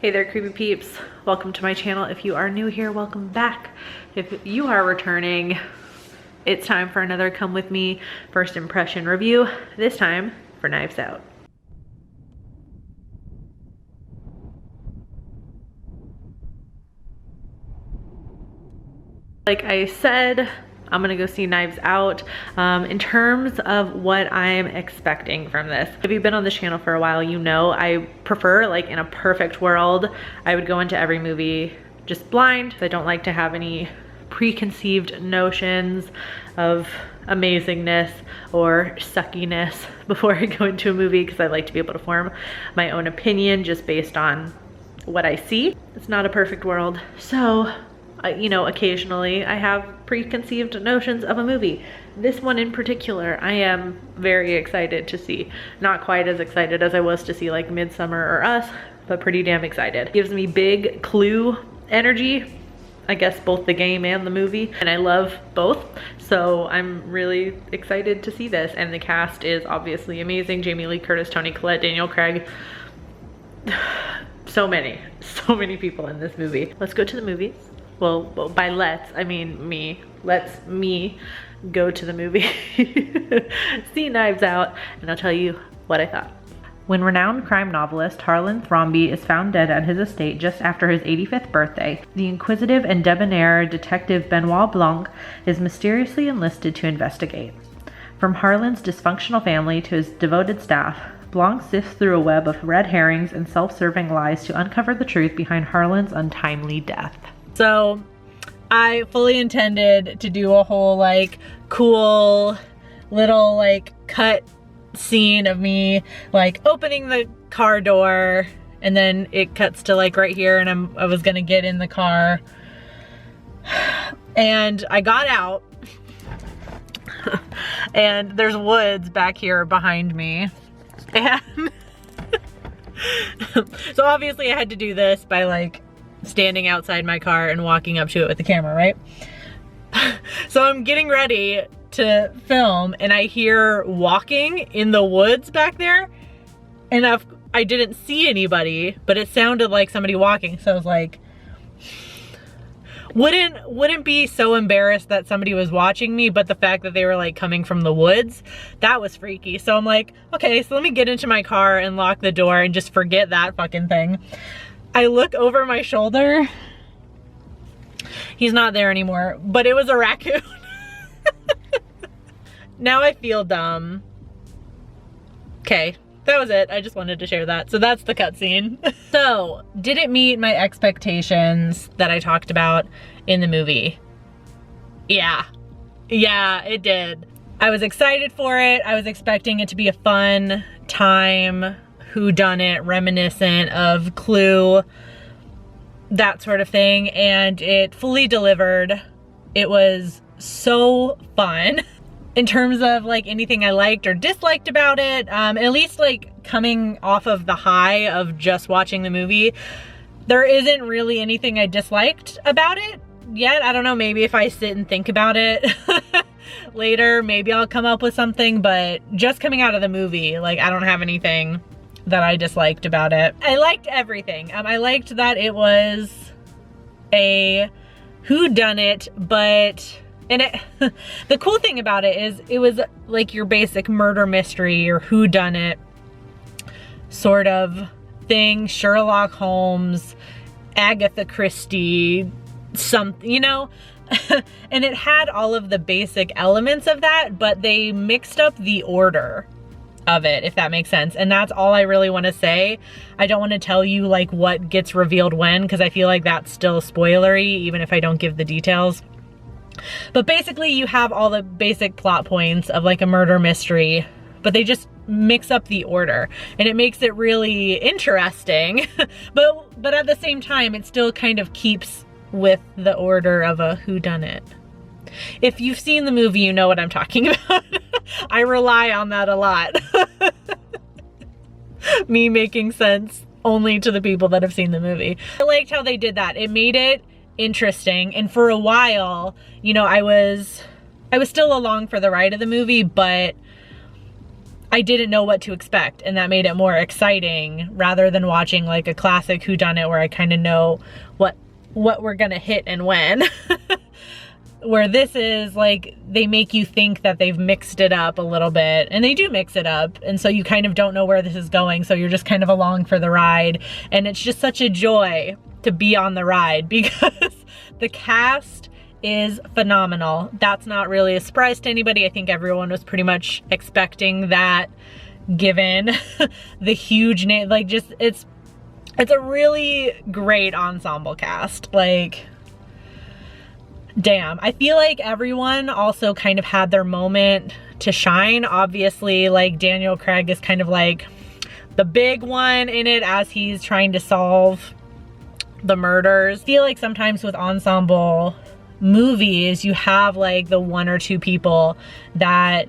Hey there, creepy peeps. Welcome to my channel. If you are new here, welcome back. If you are returning, it's time for another Come With Me first impression review, this time for Knives Out. Like I said, I'm gonna go see Knives Out. In terms of what I'm expecting from this, if you've been on this channel for a while, you know I prefer, like in a perfect world, I would go into every movie just blind. I don't like to have any preconceived notions of amazingness or suckiness before I go into a movie, because I like to be able to form my own opinion just based on what I see. It's not a perfect world, so you know, occasionally I have preconceived notions of a movie. This one in particular, I am very excited to see. Not quite as excited as I was to see like Midsommar or Us, but pretty damn excited. Gives me big Clue energy, I guess both the game and the movie, and I love both. So I'm really excited to see this, and the cast is obviously amazing. Jamie Lee Curtis, Toni Collette, Daniel Craig. So many people in this movie. Let's go to the movies. Well, by let's, I mean me. Let's me go to the movie, see Knives Out, and I'll tell you what I thought. When renowned crime novelist Harlan Thrombey is found dead at his estate just after his 85th birthday, the inquisitive and debonair detective Benoit Blanc is mysteriously enlisted to investigate. From Harlan's dysfunctional family to his devoted staff, Blanc sifts through a web of red herrings and self-serving lies to uncover the truth behind Harlan's untimely death. So I fully intended to do a whole like cool little like cut scene of me like opening the car door, and then it cuts to like right here, and I was gonna get in the car, and I got out and there's woods back here behind me, and so obviously I had to do this by like standing outside my car and walking up to it with the camera, right? So I'm getting ready to film, and I hear walking in the woods back there, and I didn't see anybody, but it sounded like somebody walking. So I was like, wouldn't be so embarrassed that somebody was watching me, but the fact that they were like coming from the woods, that was freaky. So I'm like, okay, so let me get into my car and lock the door and just forget that fucking thing. I look over my shoulder. He's not there anymore, but it was a raccoon. Now I feel dumb. Okay, that was it. I just wanted to share that. So that's the cutscene. So, did it meet my expectations that I talked about in the movie? Yeah, it did. I was excited for it. I was expecting it to be a fun time, whodunit, reminiscent of Clue, that sort of thing, and it fully delivered. It was so fun. In terms of like anything I liked or disliked about it, at least like coming off of the high of just watching the movie, there isn't really anything I disliked about it yet. I don't know, maybe if I sit and think about it later, maybe I'll come up with something, but just coming out of the movie, like I don't have anything that I disliked about it. I liked everything. I liked that it was a whodunit, but the cool thing about it is it was like your basic murder mystery or whodunit sort of thing. Sherlock Holmes, Agatha Christie, something, you know? And it had all of the basic elements of that, but they mixed up the order of it, if that makes sense. And that's all I really want to say. I don't want to tell you like what gets revealed when, because I feel like that's still spoilery, even if I don't give the details. But basically you have all the basic plot points of like a murder mystery, but they just mix up the order, and it makes it really interesting. but at the same time, it still kind of keeps with the order of a whodunit. If you've seen the movie, you know what I'm talking about. I rely on that a lot. Me making sense only to the people that have seen the movie. I liked how they did that. It made it interesting, and for a while, you know, I was still along for the ride of the movie, but I didn't know what to expect, and that made it more exciting rather than watching like a classic whodunit where I kind of know what we're gonna hit and when. Where this is like, they make you think that they've mixed it up a little bit, and they do mix it up, and so you kind of don't know where this is going, so you're just kind of along for the ride, and it's just such a joy to be on the ride because the cast is phenomenal. That's not really a surprise to anybody. I think everyone was pretty much expecting that given the huge name. Like, just it's a really great ensemble cast. Like, damn. I feel like everyone also kind of had their moment to shine. Obviously, like, Daniel Craig is kind of like the big one in it as he's trying to solve the murders. I feel like sometimes with ensemble movies, you have like the one or two people that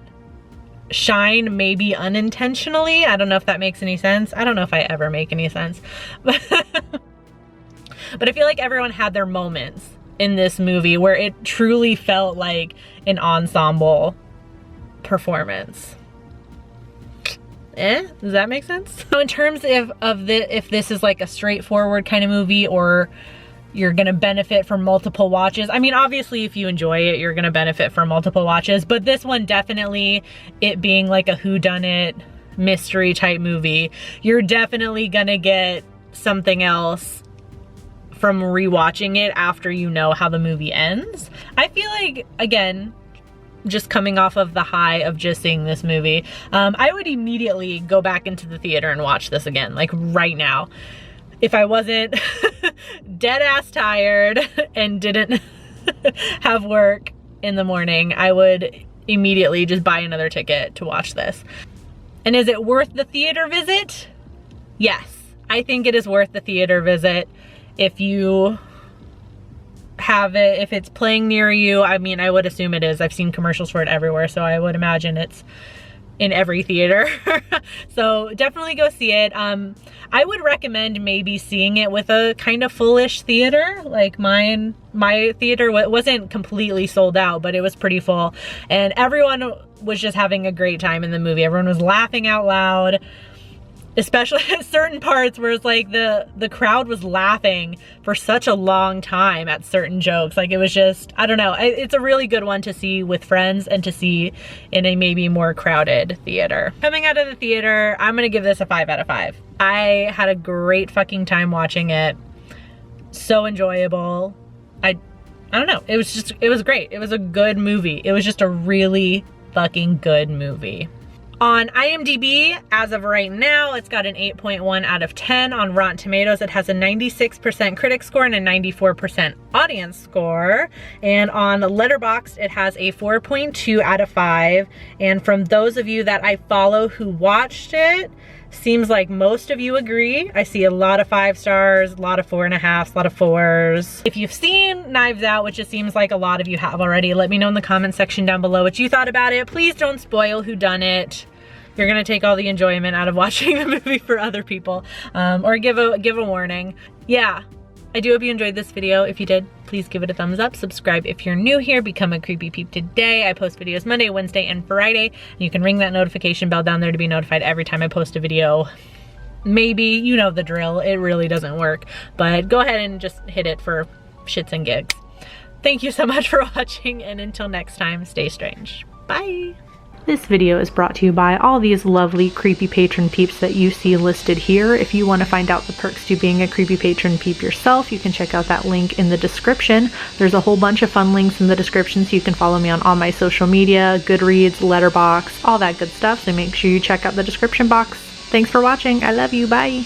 shine maybe unintentionally. I don't know if that makes any sense. I don't know if I ever make any sense. But I feel like everyone had their moments in this movie where it truly felt like an ensemble performance. Does that make sense? So in terms of if this is like a straightforward kind of movie, or you're gonna benefit from multiple watches. I mean, obviously if you enjoy it, you're gonna benefit from multiple watches, but this one definitely, it being like a whodunit mystery type movie, you're definitely gonna get something else from rewatching it after you know how the movie ends. I feel like, again, just coming off of the high of just seeing this movie, I would immediately go back into the theater and watch this again, like right now. If I wasn't dead ass tired and didn't have work in the morning, I would immediately just buy another ticket to watch this. And is it worth the theater visit? Yes, I think it is worth the theater visit if you have it, if it's playing near you. I mean, I would assume it is. I've seen commercials for it everywhere, so I would imagine it's in every theater. So definitely go see it. I would recommend maybe seeing it with a kind of fullish theater. Like my theater wasn't completely sold out, but it was pretty full, and everyone was just having a great time in the movie. Everyone was laughing out loud, especially at certain parts where it's like the crowd was laughing for such a long time at certain jokes. Like, it was just, I don't know. It's a really good one to see with friends and to see in a maybe more crowded theater. Coming out of the theater, I'm gonna give this a 5 out of 5. I had a great fucking time watching it. So enjoyable. I don't know. It was great. It was a good movie. It was just a really fucking good movie. On IMDb, as of right now, it's got an 8.1 out of 10. On Rotten Tomatoes, it has a 96% critic score and a 94% audience score. And on Letterboxd, it has a 4.2 out of 5. And from those of you that I follow who watched it, seems like most of you agree. I see a lot of 5 stars, a lot of 4.5s, a lot of 4s. If you've seen Knives Out, which it seems like a lot of you have already, let me know in the comment section down below what you thought about it. Please don't spoil whodunit. You're gonna take all the enjoyment out of watching the movie for other people, or give a warning. Yeah, I do hope you enjoyed this video. If you did, please give it a thumbs up. Subscribe if you're new here. Become a Creepy Peep today. I post videos Monday, Wednesday, and Friday. You can ring that notification bell down there to be notified every time I post a video. Maybe, you know the drill. It really doesn't work, but go ahead and just hit it for shits and gigs. Thank you so much for watching, and until next time, stay strange. Bye. This video is brought to you by all these lovely creepy patron peeps that you see listed here. If you want to find out the perks to being a creepy patron peep yourself, you can check out that link in the description. There's a whole bunch of fun links in the description, so you can follow me on all my social media, Goodreads, Letterboxd, all that good stuff. So make sure you check out the description box. Thanks for watching. I love you. Bye.